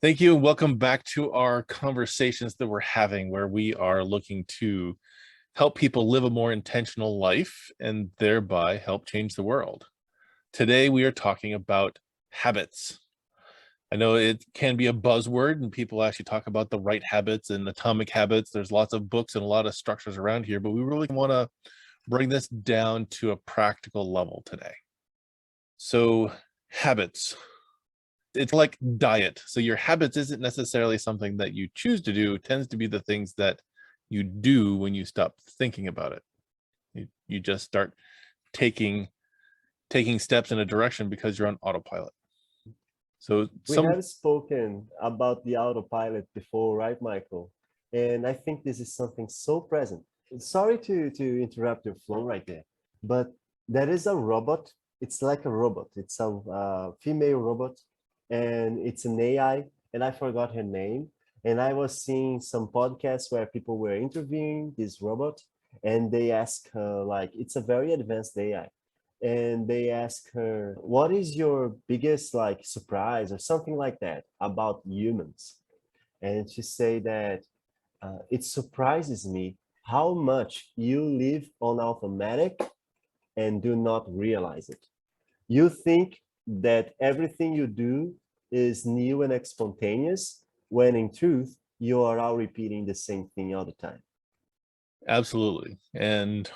Thank you, and welcome back to our conversations that we're having, where we are looking to help people live a more intentional life and thereby help change the world. Today, we are talking about habits. I know it can be a buzzword, and people actually talk about the right habits and atomic habits. There's lots of books and a lot of structures around here, but we really want to bring this down to a practical level today. So, habits. It's like diet. So your habits isn't necessarily something that you choose to do. It tends to be the things that you do when you stop thinking about it. You just start taking steps in a direction because you're on autopilot. So We have spoken about the autopilot before, right, Michael? And I think this is something so present. Sorry to interrupt your flow right there, but there is a robot. It's like a robot. It's a female robot, and it's an AI, and I forgot her name. And I was seeing some podcasts where people were interviewing this robot, and they ask her, like, it's a very advanced AI, and they ask her, what is your biggest like surprise or something like that about humans? And she say that it surprises me how much you live on automatic and do not realize it. You think that everything you do is new and spontaneous, when in truth you are all repeating the same thing all the time. absolutely. And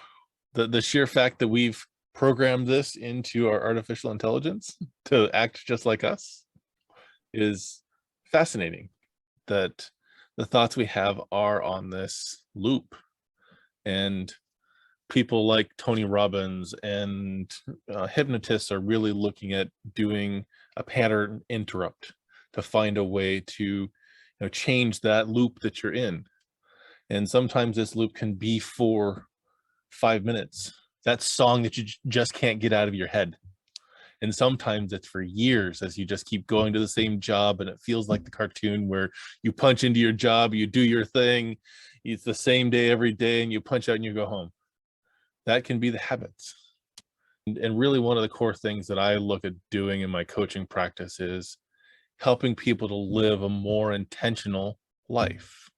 the sheer fact that we've programmed this into our artificial intelligence to act just like us is fascinating, that the thoughts we have are on this loop. And people like Tony Robbins and hypnotists are really looking at doing a pattern interrupt to find a way to change that loop that you're in. And sometimes this loop can be for 5 minutes, that song that you just can't get out of your head. And sometimes it's for years, as you just keep going to the same job, and it feels like the cartoon where you punch into your job, you do your thing, it's the same day every day, and you punch out and you go home. That can be the habits. And really, one of the core things that I look at doing in my coaching practice is helping people to live a more intentional life.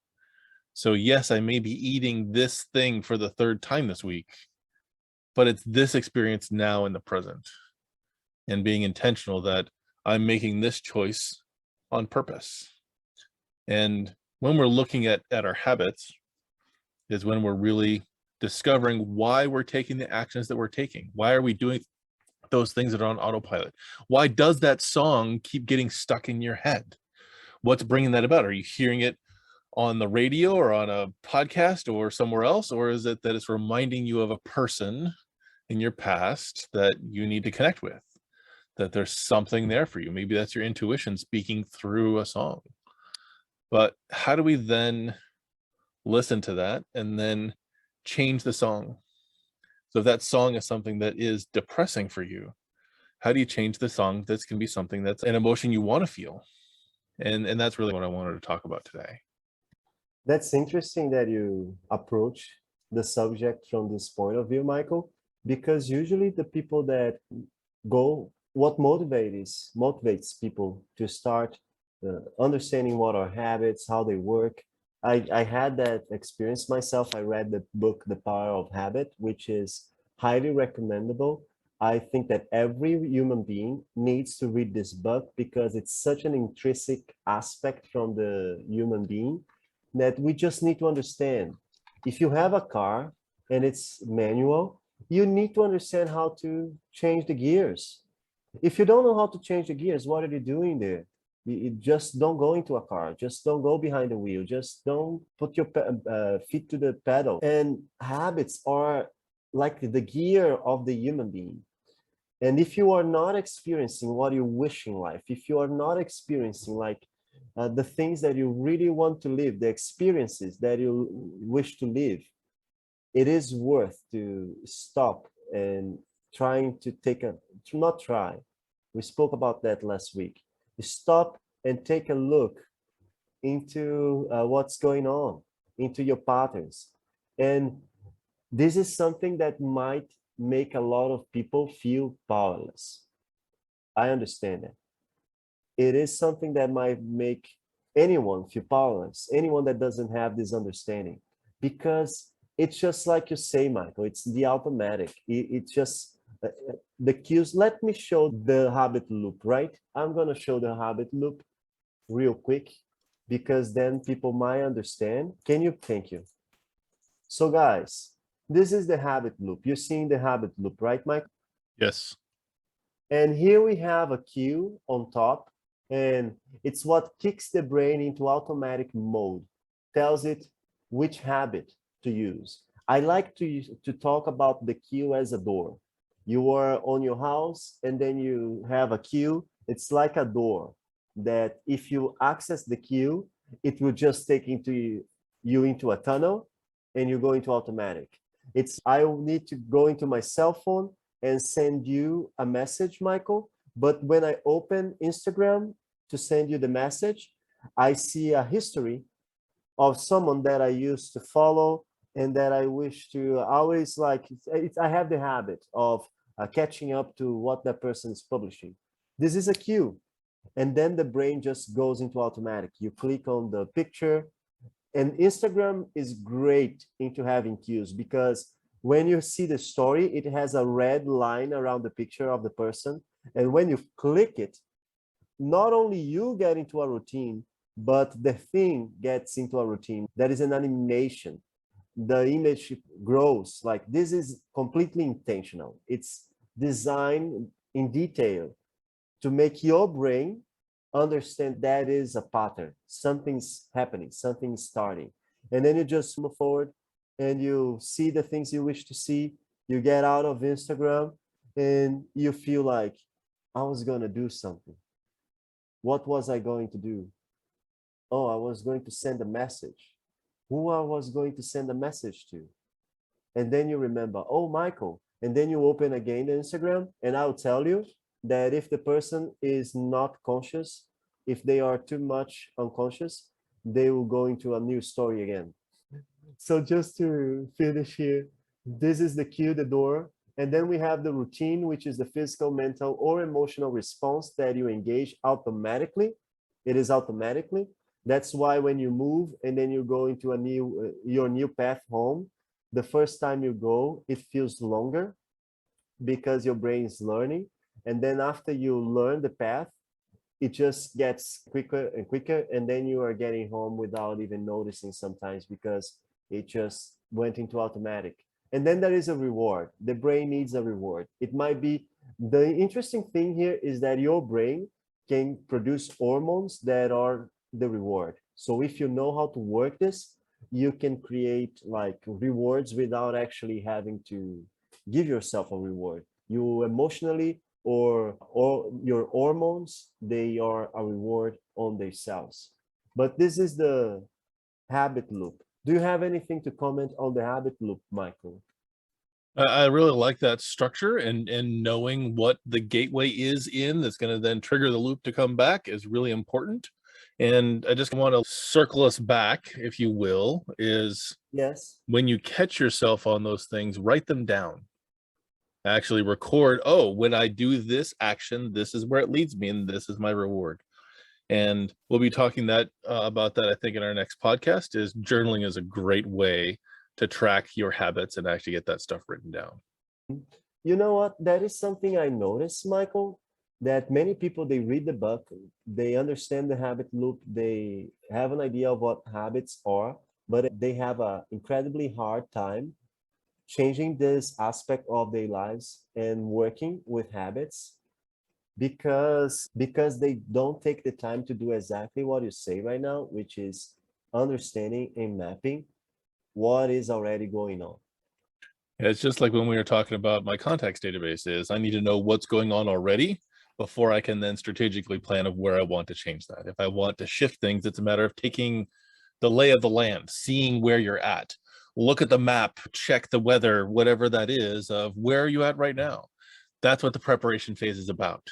So yes, I may be eating this thing for the third time this week, but it's this experience now in the present, and being intentional that I'm making this choice on purpose. And when we're looking at our habits is when we're really discovering why we're taking the actions that we're taking. Why are we doing those things that are on autopilot? Why does that song keep getting stuck in your head? What's bringing that about? Are you hearing it on the radio or on a podcast or somewhere else? Or is it that it's reminding you of a person in your past that you need to connect with, that there's something there for you? Maybe that's your intuition speaking through a song. But how do we then listen to that and then change the song? So if that song is something that is depressing for you, how do you change the song that's going to be something that's an emotion you want to feel? And that's really what I wanted to talk about today. That's interesting that you approach the subject from this point of view, Michael, because usually the people that go, what motivates people to start understanding what are habits, how they work. I had that experience myself. I read the book, The Power of Habit, which is highly recommendable. I think that every human being needs to read this book because it's such an intrinsic aspect from the human being that we just need to understand. If you have a car and it's manual, you need to understand how to change the gears. If you don't know how to change the gears, what are you doing there? You just don't go into a car. Just don't go behind the wheel. Just don't put your feet to the pedal. And habits are like the gear of the human being. And if you are not experiencing what you wish in life, if you are not experiencing like the things that you really want to live, the experiences that you wish to live, it is worth to stop and trying to to not try. We spoke about that last week. Stop and take a look into what's going on, into your patterns. And this is something that might make a lot of people feel powerless. I understand that. It is something that might make anyone feel powerless, anyone that doesn't have this understanding, because it's just like you say, Michael, it's the automatic. It's just the cues. Let me show the habit loop, right? I'm going to show the habit loop real quick because then people might understand. Can you? Thank you. So guys, this is the habit loop. You're seeing the habit loop, right, Mike? Yes. And here we have a cue on top, and it's what kicks the brain into automatic mode, tells it which habit to use. I like to talk about the cue as a door. You are on your house and then you have a cue. It's like a door that if you access the cue, it will just take you into a tunnel and you go into automatic. It's I need to go into my cell phone and send you a message, Michael. But when I open Instagram to send you the message, I see a history of someone that I used to follow and that I wish to always like. I have the habit of catching up to what that person is publishing. This is a cue. And then the brain just goes into automatic. You click on the picture, and Instagram is great into having cues because when you see the story, it has a red line around the picture of the person. And when you click it, not only you get into a routine, but the thing gets into a routine. That is an animation. The image grows. Like this is completely intentional. It's designed in detail to make your brain understand that is a pattern. Something's happening, something's starting. And then you just move forward and you see the things you wish to see. You get out of Instagram and you feel like, I was going to do something. What was I going to do? Oh, I was going to send a message. Who I was going to send a message to? And then you remember, oh, Michael. And then you open again the Instagram, and I'll tell you that if the person is not conscious, if they are too much unconscious, they will go into a new story again. So just to finish here, this is the cue, the door. And then we have the routine, which is the physical, mental, or emotional response that you engage automatically. It is automatically. That's why when you move and then you go into your new path home, the first time you go, it feels longer because your brain is learning. And then after you learn the path, it just gets quicker and quicker. And then you are getting home without even noticing sometimes because it just went into automatic. And then there is a reward. The brain needs a reward. It might be, the interesting thing here is that your brain can produce hormones that are the reward. So if you know how to work this, you can create like rewards without actually having to give yourself a reward. You emotionally or your hormones, they are a reward on themselves. But this is the habit loop. Do you have anything to comment on the habit loop, Michael? I really like that structure, and knowing what the gateway is in that's going to then trigger the loop to come back is really important. And I just want to circle us back, if you will, is Yes. when you catch yourself on those things, write them down. Actually record, oh, when I do this action, this is where it leads me, and this is my reward. And we'll be talking about that, I think, in our next podcast. Is journaling is a great way to track your habits and actually get that stuff written down. You know what? That is something I noticed, Michael, that many people, they read the book, they understand the habit loop, they have an idea of what habits are, but they have an incredibly hard time changing this aspect of their lives and working with habits because they don't take the time to do exactly what you say right now, which is understanding and mapping what is already going on. It's just like when we were talking about my contacts database is I need to know what's going on already before I can then strategically plan of where I want to change that. If I want to shift things, it's a matter of taking the lay of the land, seeing where you're at, look at the map, check the weather, whatever that is, of where are you at right now. That's what the preparation phase is about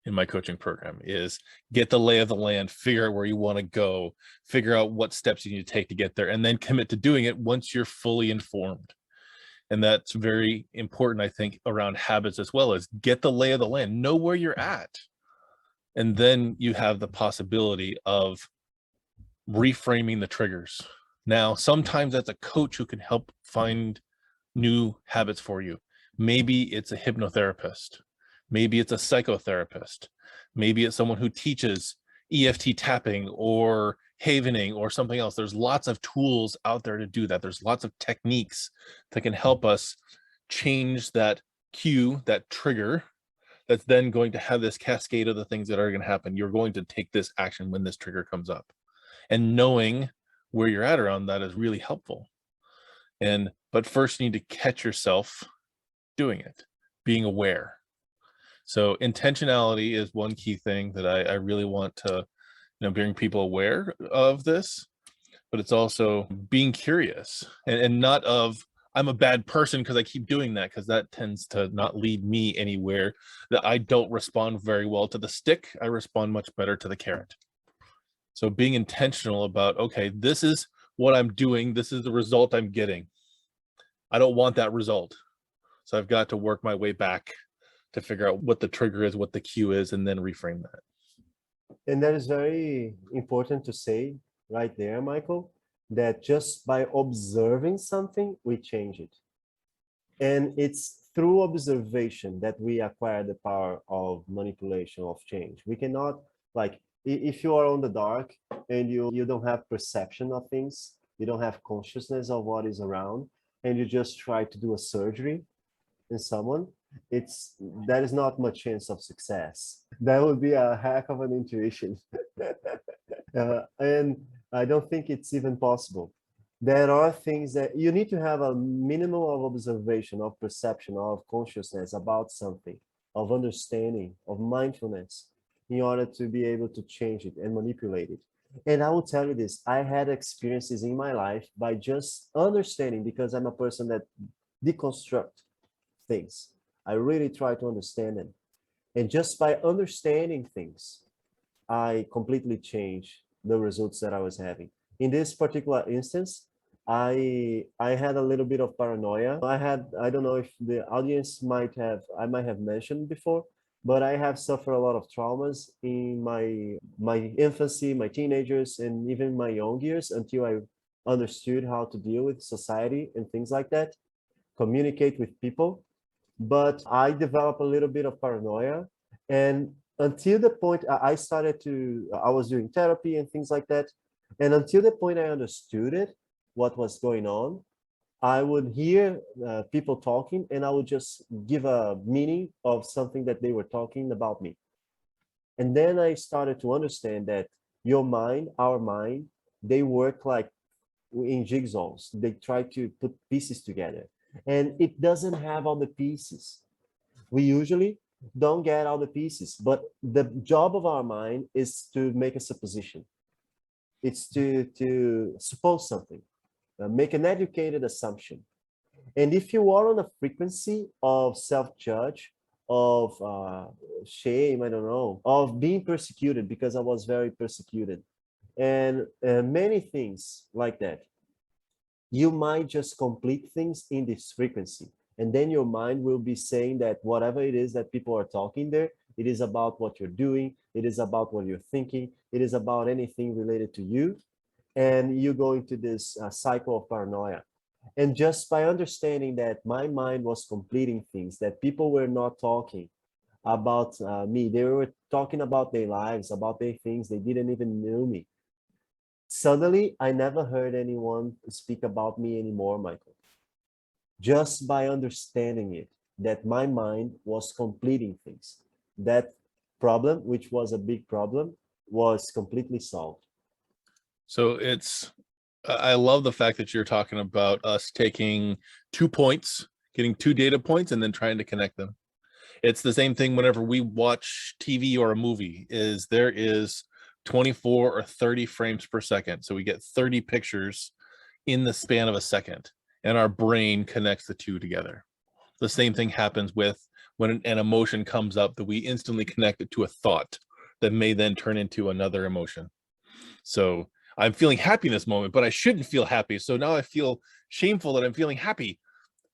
in my coaching program, is get the lay of the land, figure out where you want to go, figure out what steps you need to take to get there, and then commit to doing it once you're fully informed. And that's very important, I think, around habits as well, as get the lay of the land, know where you're at. And then you have the possibility of reframing the triggers. Now, sometimes that's a coach who can help find new habits for you. Maybe it's a hypnotherapist. Maybe it's a psychotherapist. Maybe it's someone who teaches EFT tapping or havening or something else. There's lots of tools out there to do that. There's lots of techniques that can help us change that cue, that trigger, that's then going to have this cascade of the things that are going to happen. You're going to take this action when this trigger comes up. And knowing where you're at around that is really helpful. But first you need to catch yourself doing it, being aware. So intentionality is one key thing that I really want to, bring people aware of this, but it's also being curious and not of, I'm a bad person because I keep doing that, because that tends to not lead me anywhere. That I don't respond very well to the stick. I respond much better to the carrot. So being intentional about, okay, this is what I'm doing. This is the result I'm getting. I don't want that result. So I've got to work my way back to figure out what the trigger is, what the cue is, and then reframe that. And that is very important to say right there, Michael, that just by observing something, we change it. And it's through observation that we acquire the power of manipulation, of change. We cannot, like, if you are on the dark and you don't have perception of things, you don't have consciousness of what is around, and you just try to do a surgery in someone, that is not much chance of success. That would be a heck of an intuition. And I don't think it's even possible. There are things that you need to have a minimum of observation, of perception, of consciousness about something, of understanding, of mindfulness, in order to be able to change it and manipulate it. And I will tell you this, I had experiences in my life by just understanding, because I'm a person that deconstruct things. I really try to understand them. And just by understanding things, I completely changed the results that I was having. In this particular instance, I had a little bit of paranoia. I don't know if the audience I might have mentioned before, but I have suffered a lot of traumas in my infancy, my teenagers, and even my young years, until I understood how to deal with society and things like that, communicate with people. But I developed a little bit of paranoia, and until the point I was doing therapy and things like that, and until the point I understood what was going on, I would hear people talking, and I would just give a meaning of something that they were talking about me. And then I started to understand that our mind, they work like in jigsaws. They try to put pieces together, and it doesn't have all the pieces. We usually don't get all the pieces, but the job of our mind is to make a supposition. It's to suppose something, make an educated assumption. And if you are on a frequency of self-judge, of shame, I don't know, of being persecuted, because I was very persecuted, and many things like that, you might just complete things in this frequency. And then your mind will be saying that whatever it is that people are talking there, it is about what you're doing, it is about what you're thinking, it is about anything related to you. And you go into this cycle of paranoia. And just by understanding that my mind was completing things, that people were not talking about me, they were talking about their lives, about their things, they didn't even know me. Suddenly, I never heard anyone speak about me anymore, Michael. Just by understanding it, that my mind was completing things. That problem, which was a big problem, was completely solved. So I love the fact that you're talking about us taking 2 points, getting 2 data points, and then trying to connect them. It's the same thing whenever we watch TV or a movie, there is 24 or 30 frames per second. So we get 30 pictures in the span of a second, and our brain connects the two together. The same thing happens when an emotion comes up, that we instantly connect it to a thought that may then turn into another emotion. So I'm feeling happy in this moment, but I shouldn't feel happy. So now I feel shameful that I'm feeling happy.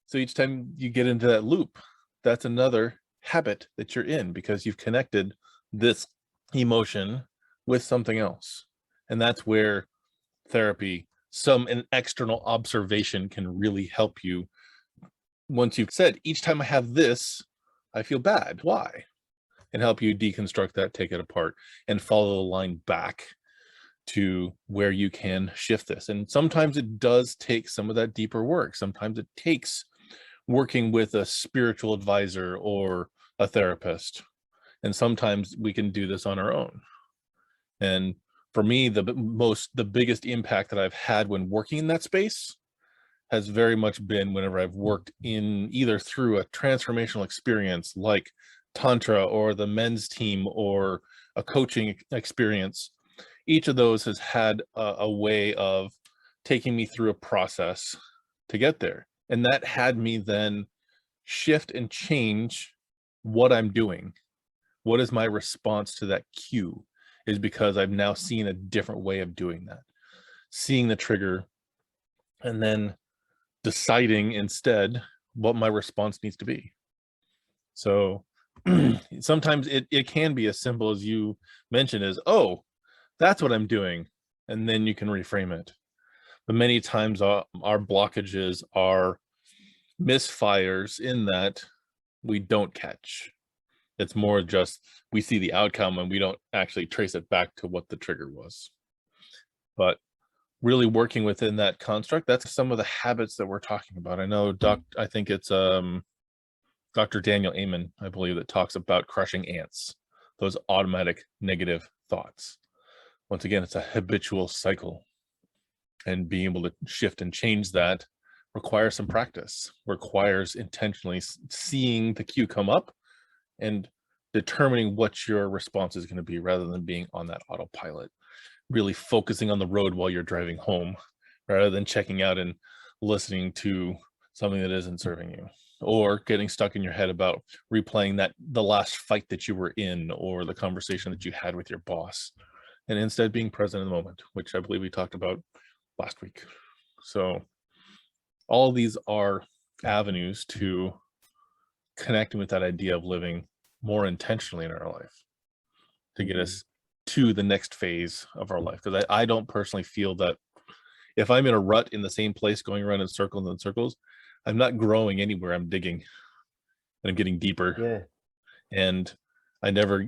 So each time you get into that loop, that's another habit that you're in, because you've connected this emotion with something else. And that's where therapy, an external observation can really help you. Once you've said, each time I have this, I feel bad. Why? And help you deconstruct that, take it apart, and follow the line back to where you can shift this. And sometimes it does take some of that deeper work. Sometimes it takes working with a spiritual advisor or a therapist. And sometimes we can do this on our own. And for me, the biggest impact that I've had when working in that space has very much been whenever I've worked in either through a transformational experience like Tantra or the men's team or a coaching experience. Each of those has had a way of taking me through a process to get there. And that had me then shift and change what I'm doing. What is my response to that cue? Is because I've now seen a different way of doing that, seeing the trigger, and then deciding instead what my response needs to be. So sometimes it can be as simple as you mentioned as, oh, that's what I'm doing. And then you can reframe it. But many times our blockages are misfires in that we don't catch. It's more just we see the outcome and we don't actually trace it back to what the trigger was. But really working within that construct, that's some of the habits that we're talking about. I know I think it's Dr. Daniel Amen, I believe, that talks about crushing ants, those automatic negative thoughts. Once again, it's a habitual cycle, and being able to shift and change that requires some practice, requires intentionally seeing the cue come up and determining what your response is going to be rather than being on that autopilot, really focusing on the road while you're driving home rather than checking out and listening to something that isn't serving you, or getting stuck in your head about replaying the last fight that you were in or the conversation that you had with your boss, and instead being present in the moment, which I believe we talked about last week. So all of these are avenues to connecting with that idea of living more intentionally in our life to get us to the next phase of our life. Because I don't personally feel that if I'm in a rut in the same place going around in circles and circles, I'm not growing anywhere. I'm digging and I'm getting deeper. Yeah. And I never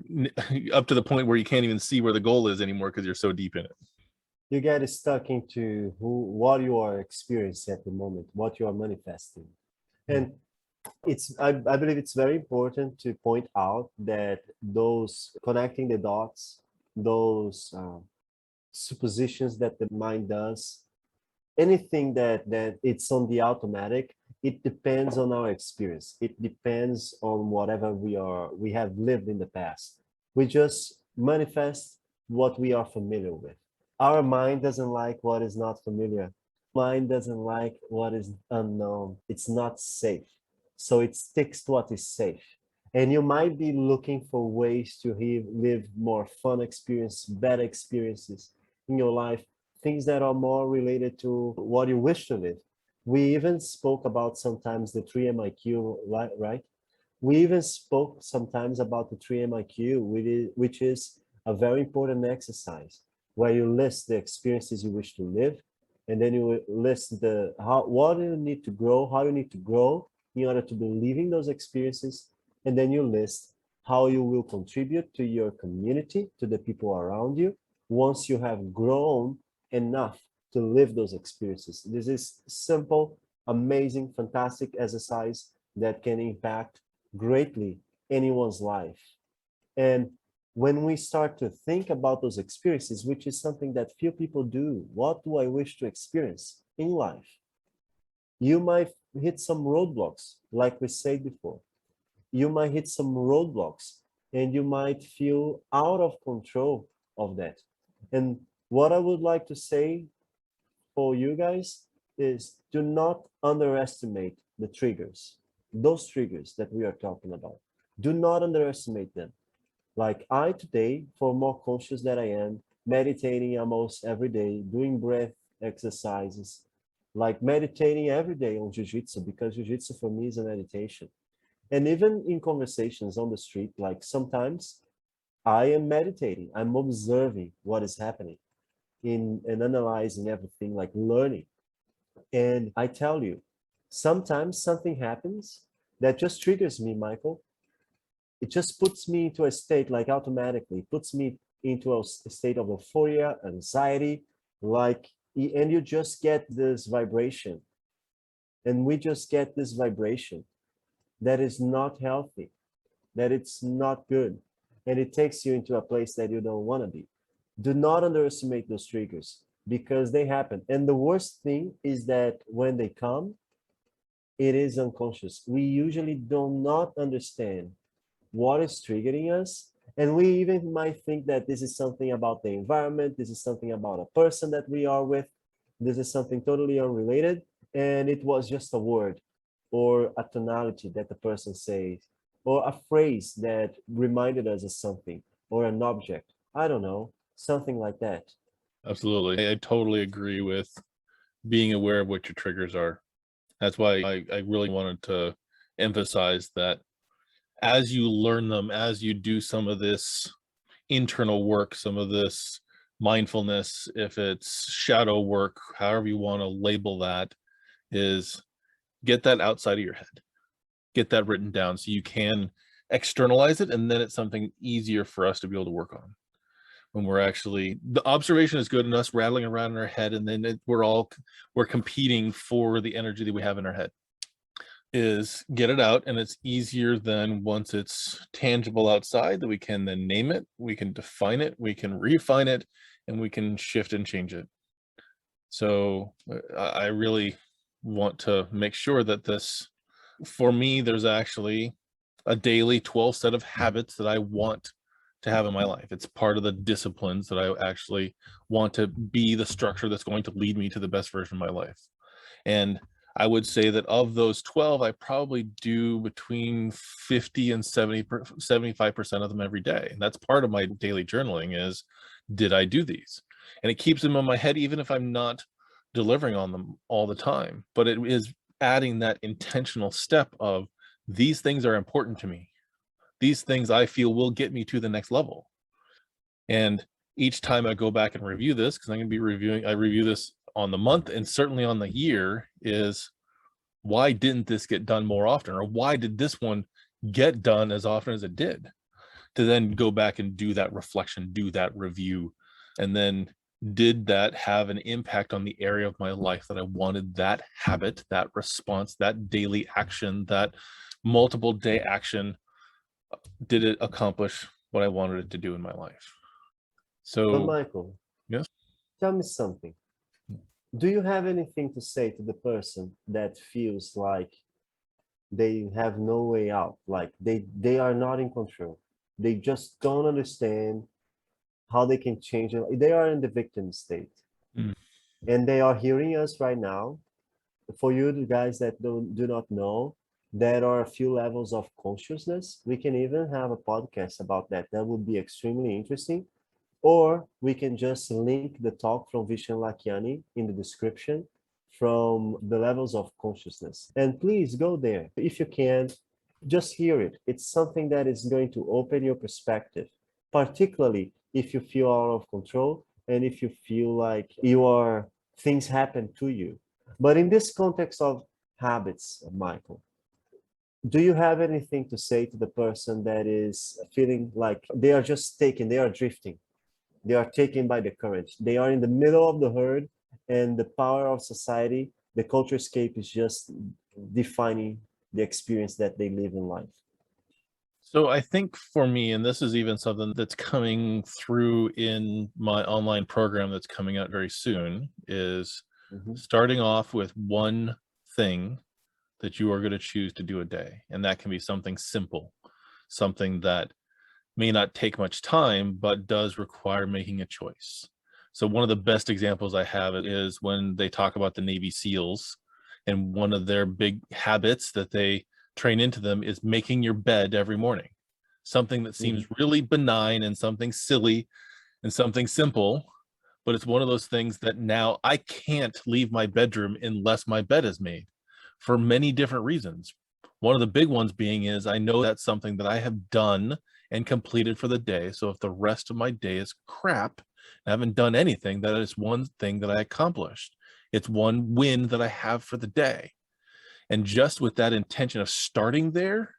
up to the point where you can't even see where the goal is anymore because you're so deep in it. You get stuck into what you are experiencing at the moment, what you are manifesting. And I believe it's very important to point out that those connecting the dots, those suppositions that the mind does, anything that it's on the automatic, it depends on our experience. It depends on whatever we have lived in the past. We just manifest what we are familiar with. Our mind doesn't like what is not familiar. Mind doesn't like what is unknown. It's not safe. So it sticks to what is safe. And you might be looking for ways to live more fun experience, better experiences in your life, things that are more related to what you wish to live. We even spoke about sometimes the 3MIQ, right? We even spoke sometimes about the 3MIQ, which is a very important exercise where you list the experiences you wish to live, and then you list what do you need to grow, how you need to grow in order to be living those experiences, and then you list how you will contribute to your community, to the people around you, once you have grown enough to live those experiences. This is simple, amazing, fantastic exercise that can impact greatly anyone's life. And when we start to think about those experiences, which is something that few people do, what do I wish to experience in life? You might hit some roadblocks, like we said before. You might hit some roadblocks and you might feel out of control of that. And what I would like to say for you guys is do not underestimate the triggers, those triggers that we are talking about. Do not underestimate them. Like I today, for more conscious that I am, meditating almost every day, doing breath exercises, like meditating every day on jiu-jitsu, because jiu-jitsu for me is a meditation. And even in conversations on the street, like sometimes I am meditating, I'm observing what is happening. in and analyzing everything, like learning. And I tell you, sometimes something happens that just triggers me, Michael. It just puts me into a state, like automatically puts me into a state of euphoria, anxiety, like, and you just get this vibration. And we just get this vibration that is not healthy, that it's not good. And it takes you into a place that you don't want to be. Do not underestimate those triggers because they happen. And the worst thing is that when they come, it is unconscious. We usually do not understand what is triggering us. And we even might think that this is something about the environment, this is something about a person that we are with, this is something totally unrelated, and it was just a word or a tonality that the person says, or a phrase that reminded us of something, or an object. I don't know, something like that. Absolutely. I totally agree with being aware of what your triggers are. That's why I really wanted to emphasize that as you learn them, as you do some of this internal work, some of this mindfulness, if it's shadow work, however you want to label that, is get that outside of your head, get that written down so you can externalize it, and then it's something easier for us to be able to work on when we're actually, the observation is good and us rattling around in our head, and then we're competing for the energy that we have in our head. Is get it out, and it's easier than once it's tangible outside that we can then name it, we can define it, we can refine it, and we can shift and change it. So I really want to make sure that this, for me, there's actually a daily 12 set of habits that I want to have in my life. It's part of the disciplines that I actually want to be the structure that's going to lead me to the best version of my life. And I would say that of those 12, I probably do between 50 and 75% of them every day. And that's part of my daily journaling is, did I do these? And it keeps them in my head, even if I'm not delivering on them all the time. But it is adding that intentional step of, these things are important to me. These things I feel will get me to the next level. And each time I go back and review this, because I'm going to be I review this on the month and certainly on the year, is why didn't this get done more often? Or why did this one get done as often as it did? To then go back and do that reflection, do that review. And then did that have an impact on the area of my life that I wanted that habit, that response, that daily action, that multiple day action? Did it accomplish what I wanted it to do in my life? But So, Michael, yes. tell me something. Do you have anything to say to the person that feels like they have no way out, like they are not in control, they just don't understand how they can change it, they are in the victim state, Mm. and they are hearing us right now? For you, the guys that do not know, there are a few levels of consciousness. We can even have a podcast about that. That would be extremely interesting. Or we can just link the talk from Vishen Lakiani in the description from the levels of consciousness. And please go there. If you can, just hear it. It's something that is going to open your perspective, particularly if you feel out of control and if you feel like things happen to you. But in this context of habits, Michael, do you have anything to say to the person that is feeling like they are just they are drifting? They are taken by the current. They are in the middle of the herd, and the power of society, the culture escape is just defining the experience that they live in life. So I think for me, and this is even something that's coming through in my online program that's coming out very soon, is Mhm. starting off with one thing that you are going to choose to do a day. And that can be something simple, something that may not take much time, but does require making a choice. So one of the best examples I have is when they talk about the Navy SEALs, and one of their big habits that they train into them is making your bed every morning. Something that seems really benign and something silly and something simple, but it's one of those things that now I can't leave my bedroom unless my bed is made for many different reasons. One of the big ones being is I know that's something that I have done and completed for the day. So if the rest of my day is crap, I haven't done anything. That is one thing that I accomplished. It's one win that I have for the day. And just with that intention of starting there,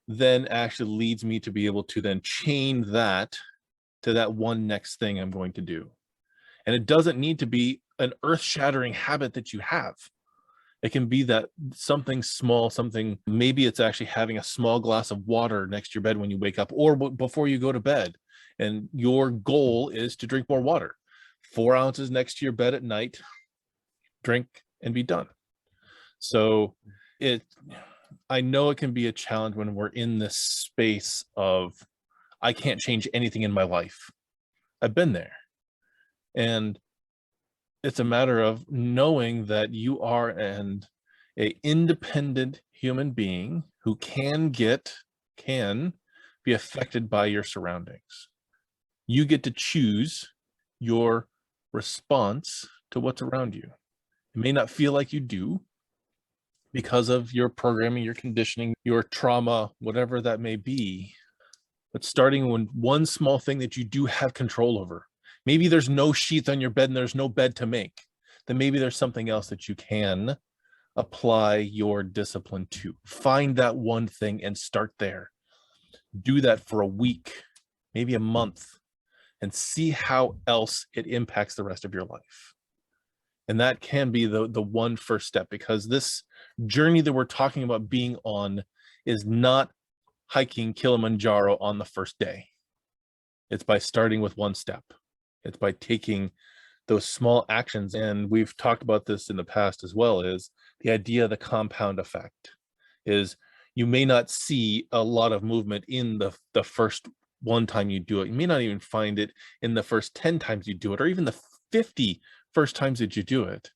then actually leads me to be able to then chain that to that one next thing I'm going to do. And it doesn't need to be an earth-shattering habit that you have. It can be that something small, something, maybe it's actually having a small glass of water next to your bed when you wake up or before you go to bed. And your goal is to drink more water. 4 ounces next to your bed at night, drink and be done. So I know it can be a challenge when we're in this space of, I can't change anything in my life. I've been there. And it's a matter of knowing that you are an independent human being who can be affected by your surroundings. You get to choose your response to what's around you. It may not feel like you do because of your programming, your conditioning, your trauma, whatever that may be. But starting with one small thing that you do have control over. Maybe there's no sheets on your bed and there's no bed to make. Then maybe there's something else that you can apply your discipline to. Find that one thing and start there. Do that for a week, maybe a month, and see how else it impacts the rest of your life. And that can be the one first step, because this journey that we're talking about being on is not hiking Kilimanjaro on the first day. It's by starting with one step. It's by taking those small actions. And we've talked about this in the past as well, is the idea of the compound effect. Is you may not see a lot of movement in the first one time you do it. You may not even find it in the first 10 times you do it, or even the 50 first times that you do it.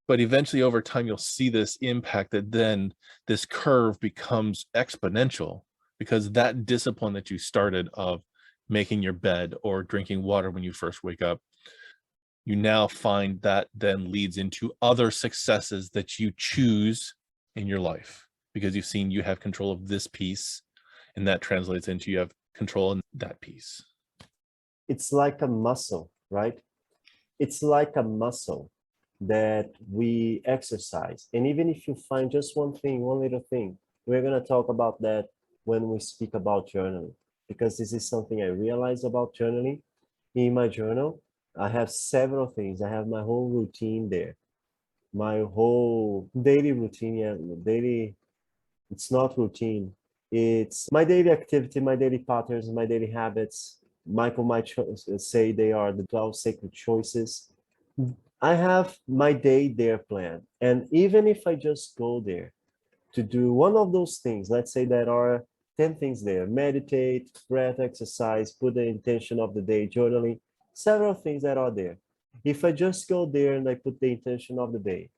But eventually over time, you'll see this impact, that then this curve becomes exponential, because that discipline that you started of making your bed or drinking water when you first wake up, you now find that then leads into other successes that you choose in your life, because you've seen you have control of this piece, and that translates into you have control in that piece. It's like a muscle, right? It's like a muscle that we exercise. And even if you find just one thing, one little thing, we're going to talk about that when we speak about journaling, because this is something I realized about journaling. In my journal, I have several things. I have my whole routine there, my whole daily routine. Yeah, daily, it's not routine. It's my daily activity, my daily patterns, my daily habits. Michael might say they are the 12 sacred choices. I have my day there planned. And even if I just go there to do one of those things, let's say there are 10 things there: meditate, breath exercise, put the intention of the day, journaling, several things that are there. If I just go there and I put the intention of the day,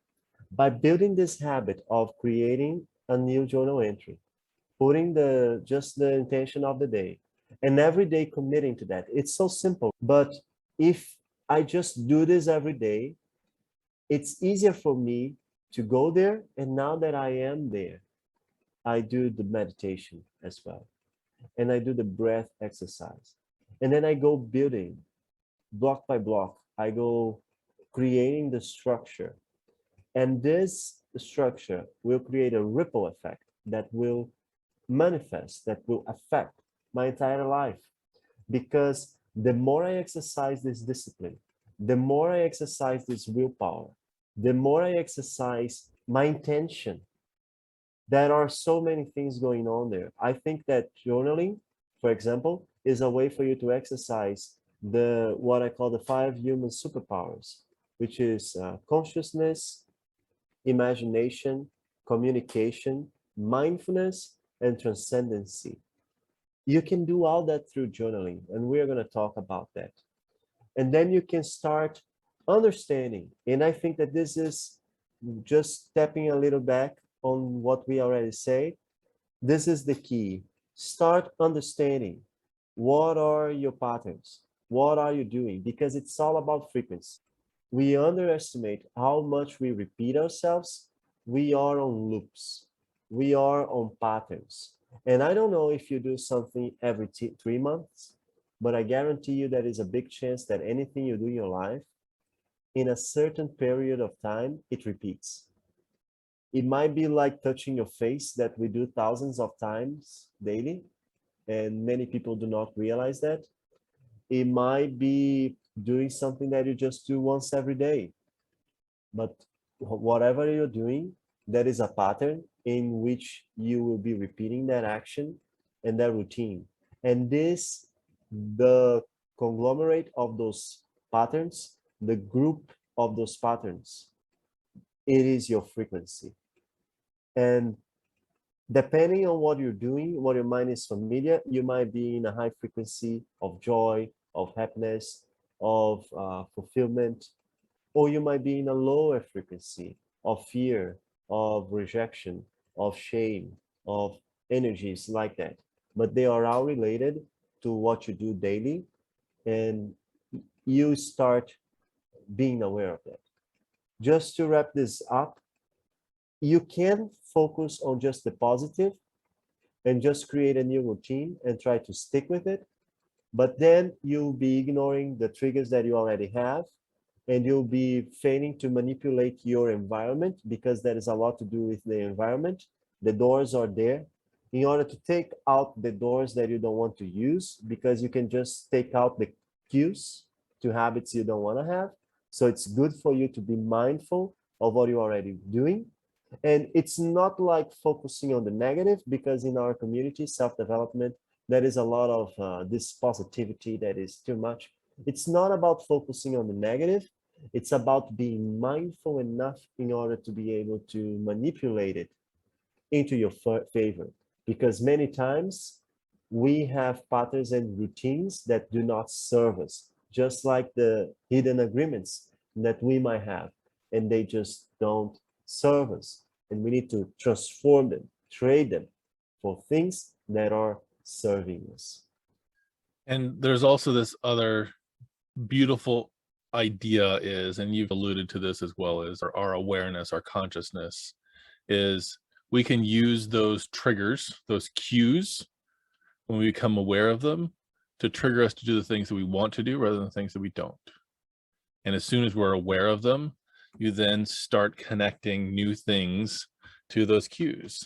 by building this habit of creating a new journal entry, putting just the intention of the day, and every day committing to that. It's so simple. But if I just do this every day, it's easier for me to go there. And now that I am there, I do the meditation as well. And I do the breath exercise. And then I go building block by block. I go creating the structure. And this structure will create a ripple effect that will manifest, that will affect my entire life. Because the more I exercise this discipline, the more I exercise this willpower, the more I exercise my intention. There are so many things going on there. I think that journaling, for example, is a way for you to exercise what I call the 5 human superpowers, which is consciousness, imagination, communication, mindfulness, and transcendency. You can do all that through journaling, and we're going to talk about that. And then you can start understanding. And I think that this is just stepping a little back on what we already say. This is the key. Start understanding. What are your patterns? What are you doing? Because it's all about frequency. We underestimate how much we repeat ourselves. We are on loops. We are on patterns. And I don't know if you do something every 3 months, but I guarantee you there is a big chance that anything you do in your life, in a certain period of time, it repeats. It might be like touching your face that we do thousands of times daily, and many people do not realize that. It might be doing something that you just do once every day, but whatever you're doing, there is a pattern in which you will be repeating that action and that routine. And this, the conglomerate of those patterns, the group of those patterns, it is your frequency. And depending on what you're doing, what your mind is familiar, you might be in a high frequency of joy, of happiness, of fulfillment, or you might be in a lower frequency of fear, of rejection, of shame, of energies like that. But they are all related to what you do daily, and you start being aware of that. Just to wrap this up, you can focus on just the positive and just create a new routine and try to stick with it. But then you'll be ignoring the triggers that you already have, and you'll be failing to manipulate your environment, because that is a lot to do with the environment. The doors are there in order to take out the doors that you don't want to use, because you can just take out the cues to habits you don't want to have. So it's good for you to be mindful of what you're already doing. And it's not like focusing on the negative, because in our community, self-development, there is a lot of this positivity that is too much. It's not about focusing on the negative. It's about being mindful enough in order to be able to manipulate it into your favor. Because many times we have patterns and routines that do not serve us, just like the hidden agreements that we might have, and they just don't serve us. And we need to transform them, trade them for things that are serving us. And there's also this other beautiful idea is, and you've alluded to this as well, is our awareness, our consciousness, is we can use those triggers, those cues, when we become aware of them, to trigger us to do the things that we want to do rather than the things that we don't. And as soon as we're aware of them, you then start connecting new things to those cues.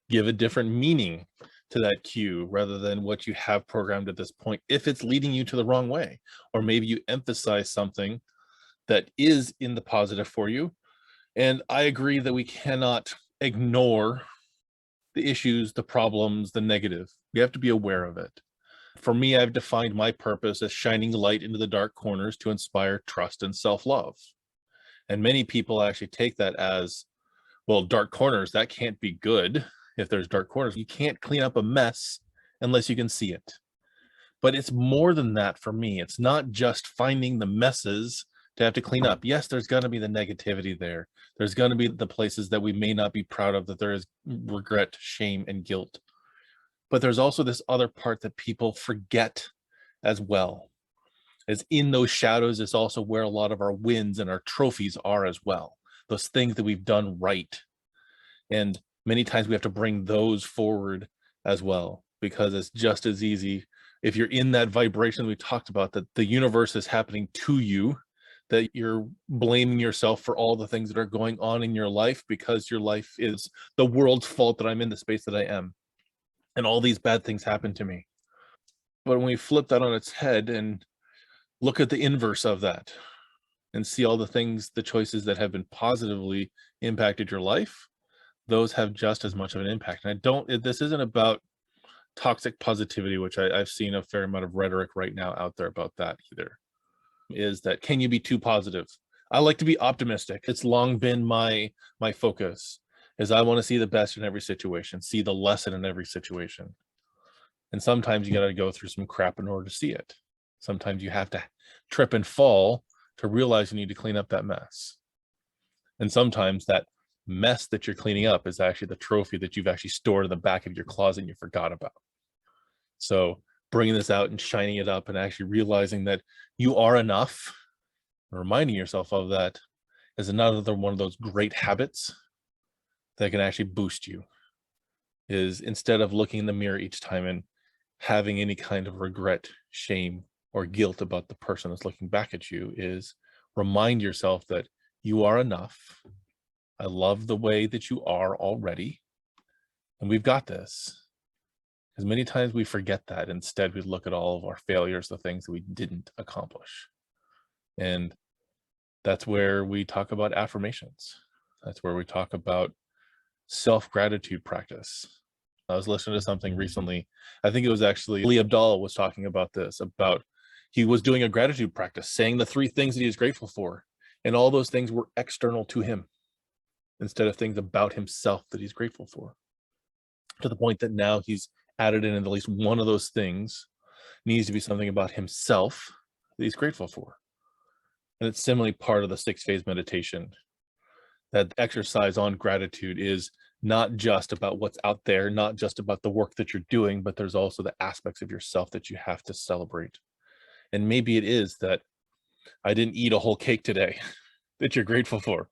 Give a different meaning to that cue rather than what you have programmed at this point, if it's leading you to the wrong way. Or maybe you emphasize something that is in the positive for you. And I agree that we cannot ignore the issues, the problems, the negative. We have to be aware of it. For me, I've defined my purpose as shining light into the dark corners to inspire trust and self-love. And many people actually take that as, well, dark corners, that can't be good. If there's dark corners, you can't clean up a mess unless you can see it. But it's more than that for me. It's not just finding the messes to have to clean up. Yes, there's going to be the negativity there. There's going to be the places that we may not be proud of, that there is regret, shame, and guilt. But there's also this other part that people forget as well. As in those shadows is also where a lot of our wins and our trophies are as well. Those things that we've done right. And many times we have to bring those forward as well, because it's just as easy if you're in that vibration we talked about, that the universe is happening to you, that you're blaming yourself for all the things that are going on in your life because your life is the world's fault that I'm in the space that I am. And all these bad things happen to me. But when we flip that on its head and look at the inverse of that and see all the things, the choices that have been positively impacted your life, those have just as much of an impact. And this isn't about toxic positivity, which I've seen a fair amount of rhetoric right now out there about that either. Is that, can you be too positive? I like to be optimistic. It's long been my focus, is I want to see the best in every situation, see the lesson in every situation. And sometimes you got to go through some crap in order to see it. Sometimes you have to trip and fall to realize you need to clean up that mess. And sometimes that mess that you're cleaning up is actually the trophy that you've actually stored in the back of your closet and you forgot about. So bringing this out and shining it up and actually realizing that you are enough, reminding yourself of that, is another one of those great habits that can actually boost you. Is instead of looking in the mirror each time and having any kind of regret, shame, or guilt about the person that's looking back at you. Is remind yourself that you are enough. I love the way that you are already, and we've got this. Because many times we forget that. Instead, we look at all of our failures, the things that we didn't accomplish. And that's where we talk about affirmations. That's where we talk about self-gratitude practice. I was listening to something recently. I think it was actually Ali Abdallah was talking about this, about he was doing a gratitude practice, saying the 3 things that he was grateful for. And all those things were external to him instead of things about himself that he's grateful for. To the point that now he's added in at least one of those things needs to be something about himself that he's grateful for. And it's similarly part of the 6-phase meditation. That exercise on gratitude is not just about what's out there, not just about the work that you're doing, but there's also the aspects of yourself that you have to celebrate. And maybe it is that I didn't eat a whole cake today that you're grateful for.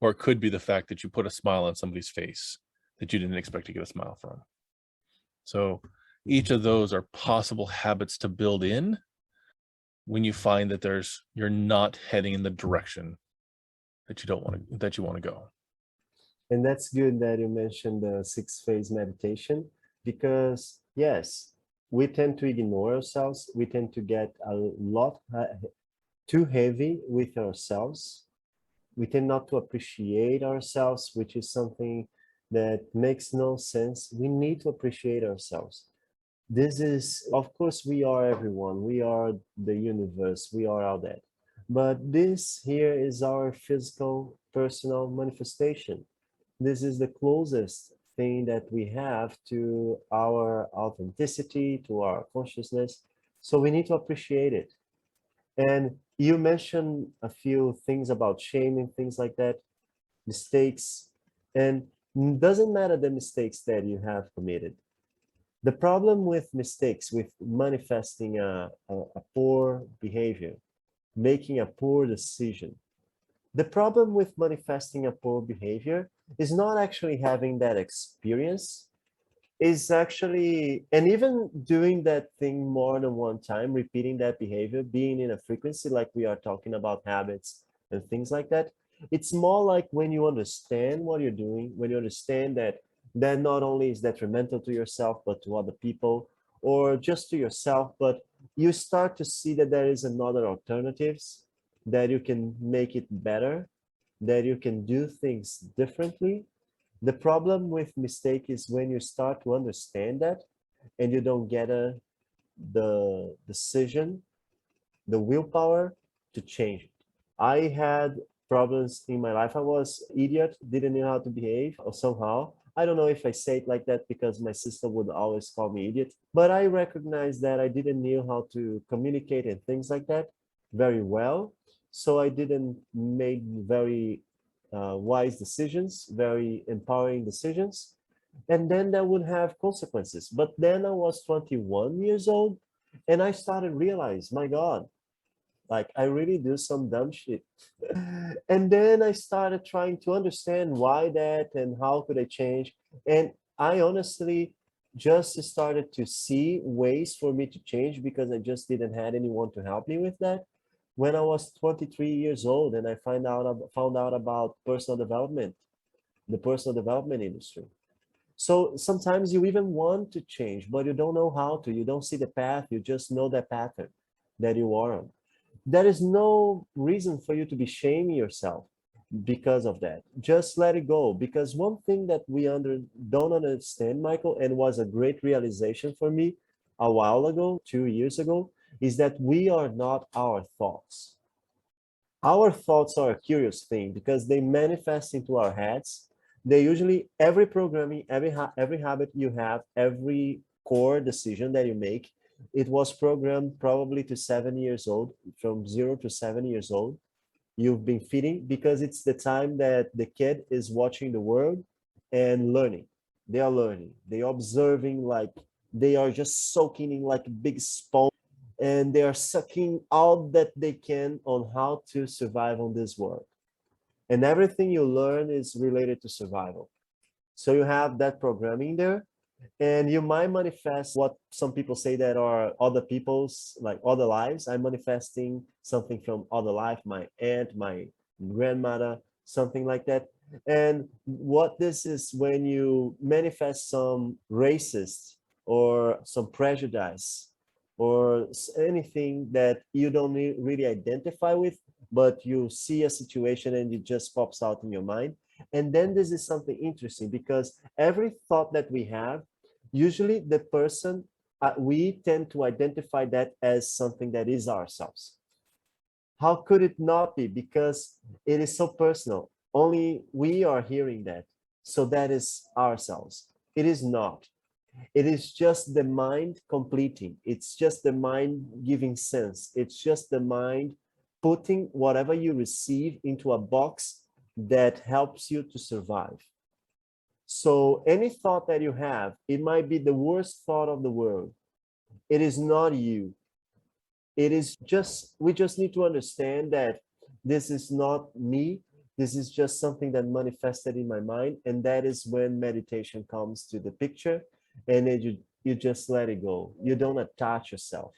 Or it could be the fact that you put a smile on somebody's face that you didn't expect to get a smile from. So each of those are possible habits to build in when you find that you're not heading in the direction that you want to go. And that's good that you mentioned the 6-phase meditation, because yes, we tend to ignore ourselves. We tend to get a lot too heavy with ourselves. We tend not to appreciate ourselves, which is something that makes no sense. We need to appreciate ourselves. This is, of course, we are everyone. We are the universe. We are all that. But this here is our physical, personal manifestation. This is the closest thing that we have to our authenticity, to our consciousness. So we need to appreciate it. And you mentioned a few things about shame and things like that, mistakes, and doesn't matter the mistakes that you have committed. The problem with mistakes, with manifesting a poor behavior, making a poor decision, the problem with manifesting a poor behavior is not actually having that experience, is actually, and even doing that thing more than one time, repeating that behavior, being in a frequency like we are talking about habits and things like that. It's more like when you understand what you're doing, when you understand that not only is detrimental to yourself, but to other people, or just to yourself, but you start to see that there is another alternatives, that you can make it better, that you can do things differently. The problem with mistake is when you start to understand that and you don't get the decision, the willpower to change it. I had problems in my life. I was idiot, didn't know how to behave, or somehow. I don't know if I say it like that because my sister would always call me idiot, but I recognized that I didn't know how to communicate and things like that very well. So I didn't make very wise decisions, very empowering decisions. And then that would have consequences. But then I was 21 years old and I started realize, my God, like I really do some dumb shit. And then I started trying to understand why that and how could I change. And I honestly just started to see ways for me to change because I just didn't have anyone to help me with that. When I was 23 years old and I found out about personal development, the personal development industry. So sometimes you even want to change, but you don't know how to. You don't see the path. You just know the pattern that you are on. There is no reason for you to be shaming yourself because of that. Just let it go. Because one thing that we don't understand, Michael, and was a great realization for me a while ago, 2 years ago, is that we are not our thoughts. Our thoughts are a curious thing because they manifest into our heads. They usually, every programming, every habit you have, every core decision that you make, it was programmed probably to 7 years old, from 0 to 7 years old. You've been feeding because it's the time that the kid is watching the world and learning. They are learning. They are observing, like they are just soaking in like a big sponge, and they are sucking all that they can on how to survive on this world. And everything you learn is related to survival. So you have that programming there. And you might manifest what some people say that are other people's, like other lives. I'm manifesting something from other life, my aunt, my grandmother, something like that. And what this is when you manifest some racist or some prejudice or anything that you don't really identify with, but you see a situation and it just pops out in your mind. And then this is something interesting because every thought that we have, usually the person, we tend to identify that as something that is ourselves. How could it not be? Because it is so personal. Only we are hearing that. So that is ourselves. It is not. It is just the mind completing. It's just the mind giving sense. It's just the mind putting whatever you receive into a box that helps you to survive. So any thought that you have, it might be the worst thought of the world. It is not you. It is just, we just need to understand that this is not me. This is just something that manifested in my mind. And that is when meditation comes to the picture, and then you just let it go. You don't attach yourself.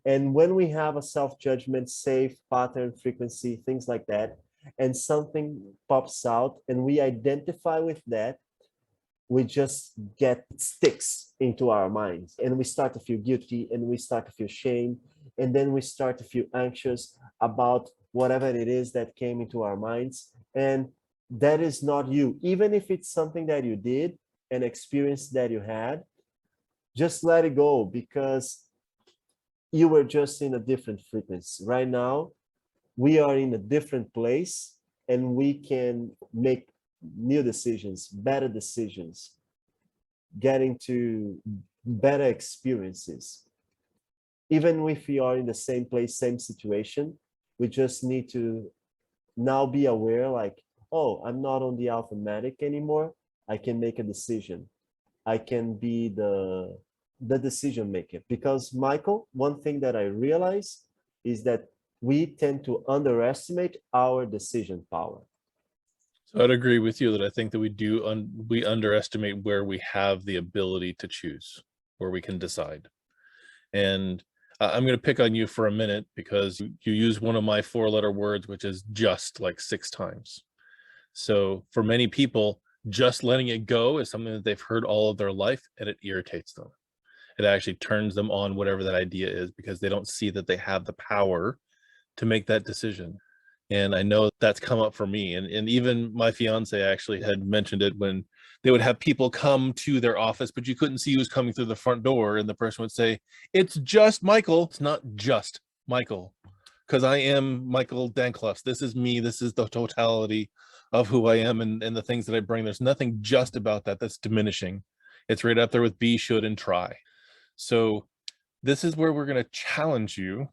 And when we have a self-judgment, safe pattern, frequency, things like that, and something pops out and we identify with that, we just get sticks into our minds and we start to feel guilty and we start to feel shame, and then we start to feel anxious about whatever it is that came into our minds. And that is not you. Even if it's something that you did, an experience that you had, just let it go, because you were just in a different frequency. Right now we are in a different place and we can make new decisions, better decisions, getting to better experiences. Even if we are in the same place, same situation, we just need to now be aware, like, oh, I'm not on the automatic anymore. I can make a decision. I can be the decision maker. Because Michael, one thing that I realize is that we tend to underestimate our decision power. So I'd agree with you that I think that we underestimate where we have the ability to choose, where we can decide. And I'm going to pick on you for a minute because you use one of my four-letter words, which is just, like 6 times. So for many people, just letting it go is something that they've heard all of their life, and it irritates them. It actually turns them on whatever that idea is because they don't see that they have the power to make that decision. And I know that's come up for me. And even my fiance actually had mentioned it when they would have people come to their office, but you couldn't see who was coming through the front door. And the person would say, "It's just Michael." It's not just Michael, because I am Michael Dankloss. This is me. This is the totality of who I am and the things that I bring. There's nothing just about that that's diminishing. It's right up there with be, should, and try. So this is where we're going to challenge you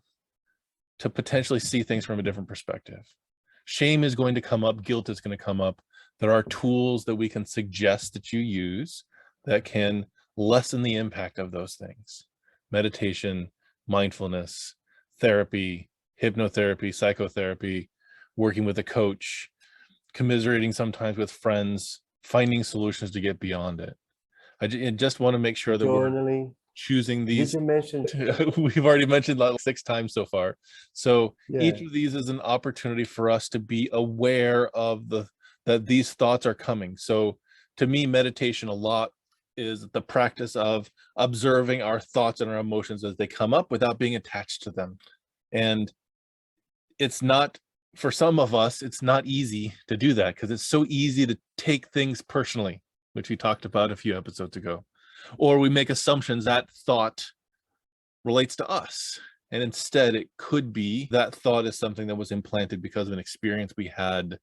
to potentially see things from a different perspective. Shame is going to come up. Guilt is going to come up. There are tools that we can suggest that you use that can lessen the impact of those things. Meditation, mindfulness, therapy, hypnotherapy, psychotherapy, working with a coach, commiserating sometimes with friends, finding solutions to get beyond it. I just want to make sure that we're Journaling. choosing Did these. you mention? We've already mentioned like 6 times so far. So Yeah. each of these is an opportunity for us to be aware of that these thoughts are coming. So to me, meditation a lot is the practice of observing our thoughts and our emotions as they come up without being attached to them. And it's not, for some of us, it's not easy to do that because it's so easy to take things personally, which we talked about a few episodes ago. Or we make assumptions that thought relates to us. And instead, it could be that thought is something that was implanted because of an experience we had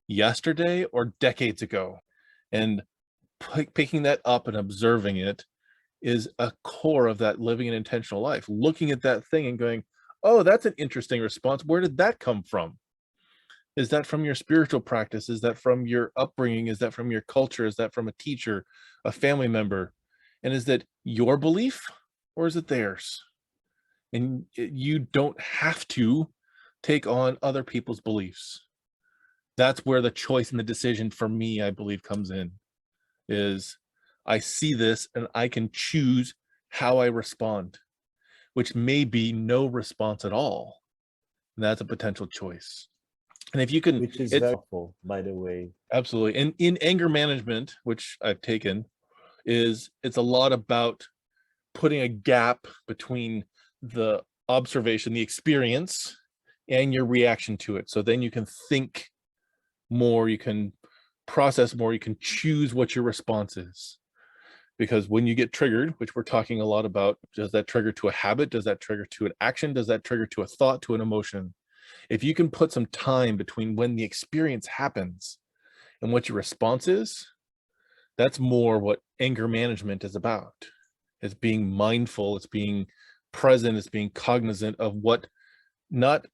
yesterday or decades ago. And picking that up and observing it is a core of that living an intentional life. Looking at that thing and going, oh, that's an interesting response. Where did that come from? Is that from your spiritual practice? Is that from your upbringing? Is that from your culture? Is that from a teacher, a family member? And is that your belief or is it theirs? And you don't have to take on other people's beliefs. That's where the choice and the decision for me, I believe, comes in, is I see this and I can choose how I respond, which may be no response at all. And that's a potential choice. And if you can, Which is it's very helpful, by the way. absolutely. And in anger management, which I've taken, it's a lot about putting a gap between the observation, the experience, and your reaction to it. So then you can think more, you can process more, you can choose what your response is. Because when you get triggered, which we're talking a lot about, does that trigger to a habit? Does that trigger to an action? Does that trigger to a thought, to an emotion? If you can put some time between when the experience happens and what your response is, that's more what anger management is about. It's being mindful, it's being present, it's being cognizant of not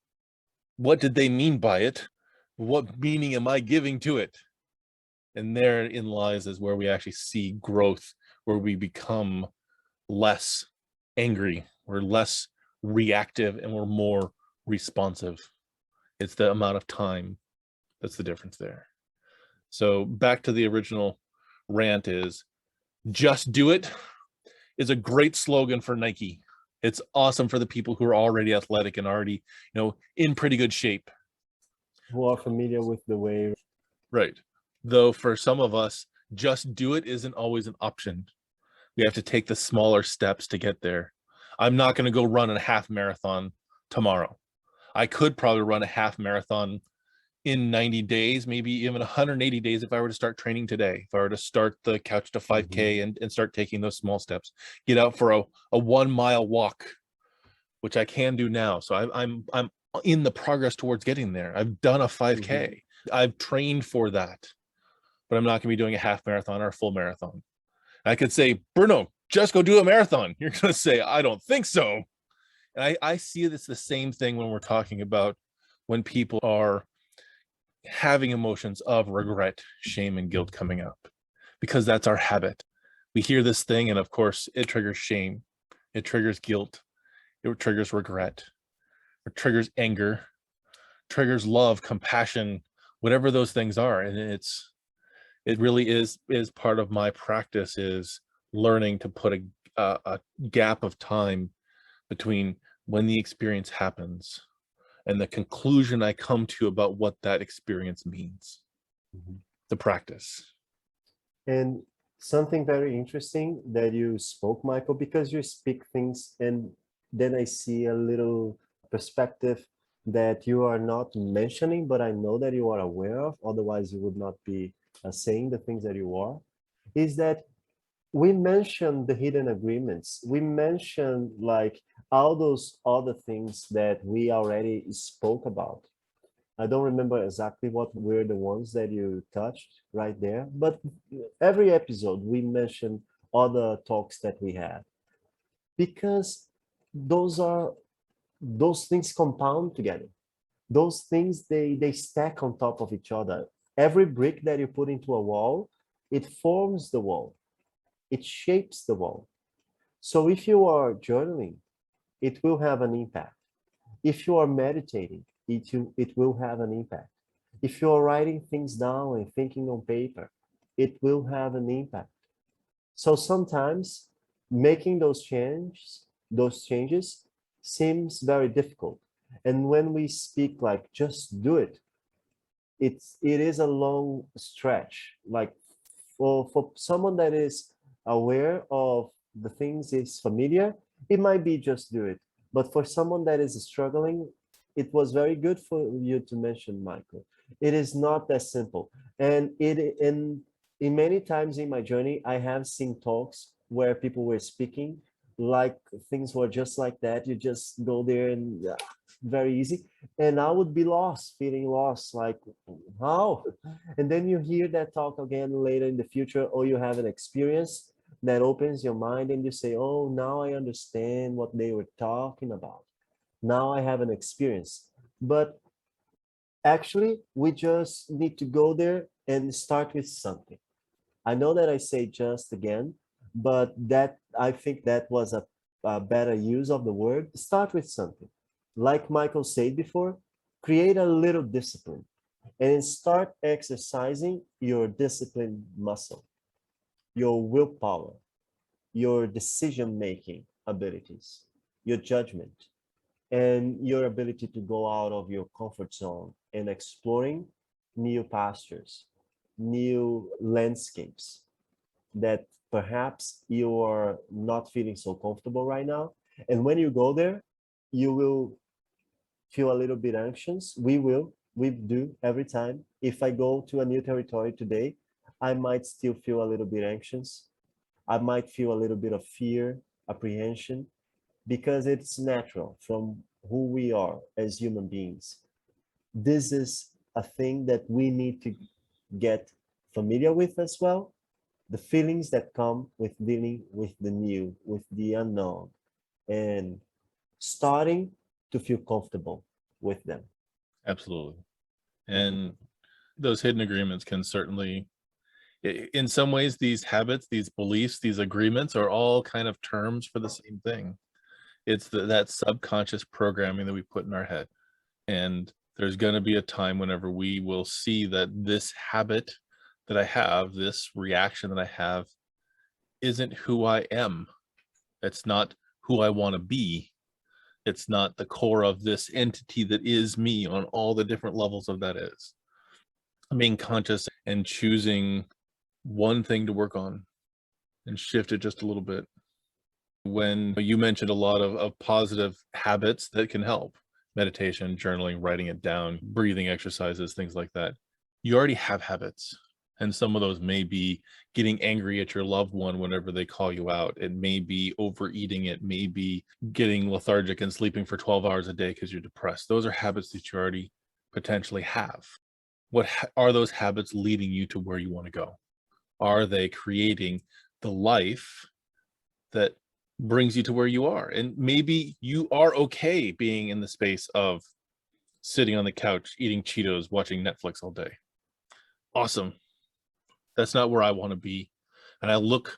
what did they mean by it, what meaning am I giving to it? And therein lies is where we actually see growth, where we become less angry, we're less reactive, and we're more responsive. It's the amount of time that's the difference there. So back to the original rant is just do it is a great slogan for Nike. It's awesome for the people who are already athletic and already, in pretty good shape. Who are familiar with the way. Right. Though for some of us, just do it isn't always an option. We have to take the smaller steps to get there. I'm not going to go run a half marathon tomorrow. I could probably run a half marathon in 90 days, maybe even 180 days if I were to start training today, if I were to start the couch to 5K and start taking those small steps, get out for a 1 mile walk, which I can do now. So I'm in the progress towards getting there. I've done a 5K. I've trained for that, but I'm not going to be doing a half marathon or a full marathon. I could say, Bruno, just go do a marathon. You're going to say, I don't think so. And I see this the same thing when we're talking about when people are having emotions of regret, shame, and guilt coming up, because that's our habit. We hear this thing, and of course, it triggers shame, it triggers guilt, it triggers regret, it triggers anger, triggers love, compassion, whatever those things are. And it really is part of my practice, is learning to put a gap of time between when the experience happens and the conclusion I come to about what that experience means. The practice. And something very interesting that you spoke, Michael, because you speak things and then I see a little perspective that you are not mentioning, but I know that you are aware of, otherwise you would not be saying the things that you are, is that we mentioned the hidden agreements. We mentioned like all those other things that we already spoke about. I don't remember exactly what were the ones that you touched right there, but every episode we mentioned other talks that we had, because those things compound together. Those things, they stack on top of each other. Every brick that you put into a wall, it forms the wall. It shapes the wall. So if you are journaling, it will have an impact. If you are meditating, it will have an impact. If you are writing things down and thinking on paper, it will have an impact. So sometimes making those changes seems very difficult. And when we speak like just do it, it is a long stretch. Like for someone that is aware of the things is familiar, it might be just do it. But for someone that is struggling, it was very good for you to mention, Michael. It is not that simple. And in many times in my journey, I have seen talks where people were speaking like things were just like that. You just go there and very easy. And I would be lost, feeling lost, like how? And then you hear that talk again later in the future, or you have an experience that opens your mind and you say, oh, now I understand what they were talking about. Now I have an experience. But actually, we just need to go there and start with something. I know that I say just again, but that I think that was a better use of the word. Start with something. Like Michael said before, create a little discipline and start exercising your discipline muscle. your willpower, your decision-making abilities, your judgment, and your ability to go out of your comfort zone and exploring new pastures, new landscapes that perhaps you are not feeling so comfortable right now. And when you go there, you will feel a little bit anxious. We do every time. If I go to a new territory today, I might still feel a little bit anxious. I might feel a little bit of fear, apprehension, because it's natural from who we are as human beings. This is a thing that we need to get familiar with as well. The feelings that come with dealing with the new, with the unknown, and starting to feel comfortable with them. Absolutely. And those hidden agreements can certainly, in some ways, these habits, these beliefs, these agreements are all kind of terms for the same thing. It's that subconscious programming that we put in our head. And there's going to be a time whenever we will see that this habit that I have, this reaction that I have, isn't who I am. It's not who I want to be. It's not the core of this entity that is me on all the different levels of that is. Being conscious and choosing one thing to work on and shift it just a little bit. When you mentioned a lot of positive habits that can help, meditation, journaling, writing it down, breathing exercises, things like that, you already have habits. And some of those may be getting angry at your loved one whenever they call you out. It may be overeating. It may be getting lethargic and sleeping for 12 hours a day because you're depressed. Those are habits that you already potentially have. What are those habits leading you to where you want to go? Are they creating the life that brings you to where you are? And maybe you are okay being in the space of sitting on the couch, eating Cheetos, watching Netflix all day. Awesome. That's not where I want to be. And I look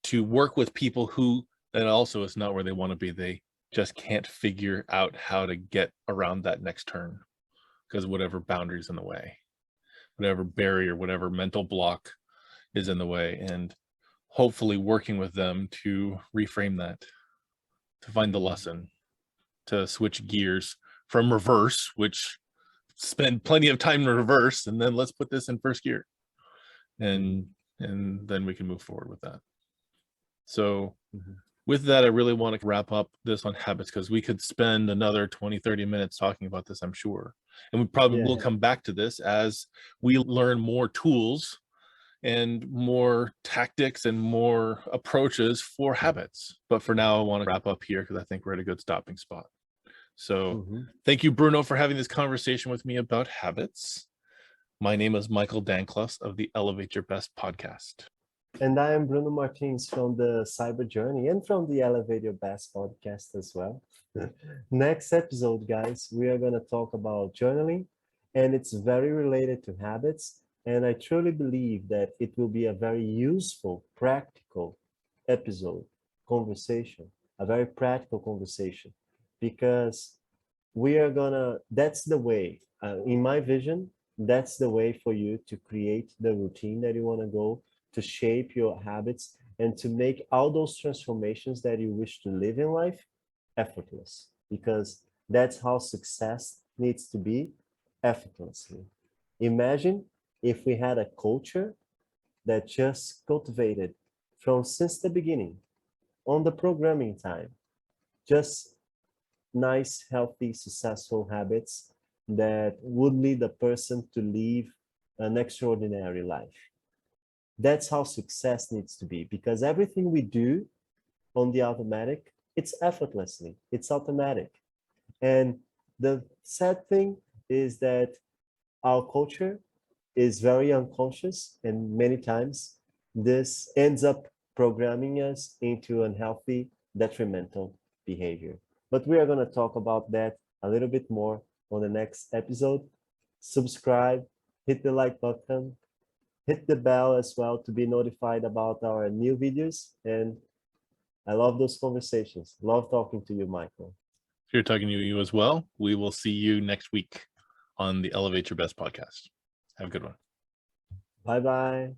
to work with people who, that also is not where they want to be. They just can't figure out how to get around that next turn because whatever boundaries in the way, whatever barrier, whatever mental block is in the way. And hopefully working with them to reframe that, to find the lesson, to switch gears from reverse, which spend plenty of time in reverse, and then let's put this in first gear. And then we can move forward with that. So with that, I really want to wrap up this on habits because we could spend another 20-30 minutes talking about this, I'm sure. And we probably will come back to this as we learn more tools and more tactics and more approaches for habits. But for now, I want to wrap up here because I think we're at a good stopping spot. So thank you, Bruno, for having this conversation with me about habits. My name is Michael Danklos of the Elevate Your Best podcast. And I am Bruno Martins from the Cyber Journey and from the Elevate Your Best podcast as well. Next episode, guys, we are going to talk about journaling, and it's very related to habits. And I truly believe that it will be a very useful, practical episode, conversation, a very practical conversation, because we are gonna, that's the way, in my vision, that's the way for you to create the routine that you want to go, to shape your habits, and to make all those transformations that you wish to live in life effortless, because that's how success needs to be, effortlessly. Imagine if we had a culture that just cultivated from since the beginning, on the programming time, just nice, healthy, successful habits that would lead a person to live an extraordinary life. That's how success needs to be, because everything we do on the automatic, it's effortlessly, it's automatic. And the sad thing is that our culture is very unconscious, and many times this ends up programming us into unhealthy, detrimental behavior. But we are going to talk about that a little bit more on the next episode. Subscribe, hit the like button, hit the bell as well to be notified about our new videos. And I love those conversations. Love talking to you, Michael. Here talking to you as well. We will see you next week on the Elevate Your Best podcast. Have a good one. Bye-bye.